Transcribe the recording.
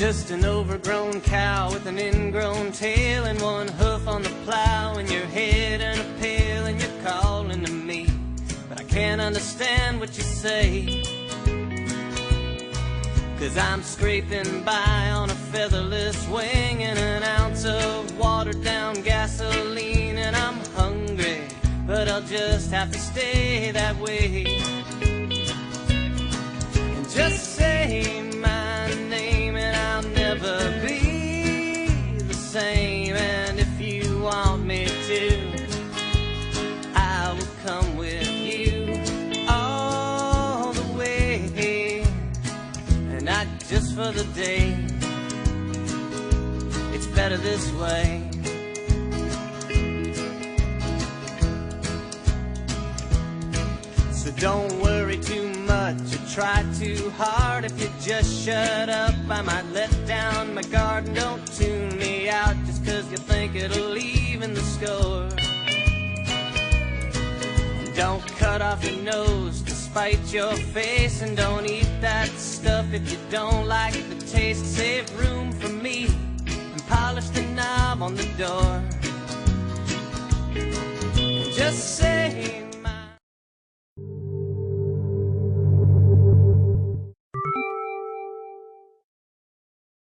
just an overgrown cow with an ingrown tail and one hoof on the plow, and your head in a pail, and you're calling to me, but I can't understand what you say. 'Cause I'm scraping by on a featherless wing and an ounce of watered down gasoline, and I'm hungry, but I'll just have to stay that way. And just say my name and I'll never be the same. And if you want me to, I will come with you all the way, and not just for the day. It's better this way. So don't worry too much or try too hard. If you just shut up, I might let down my guard. And don't tune me out just 'cause you think it'll even the score. And don't cut off your nose to spite your face, and don't eat that stuff if you don't like the taste. Save room for me and polish the knob on the door. And just say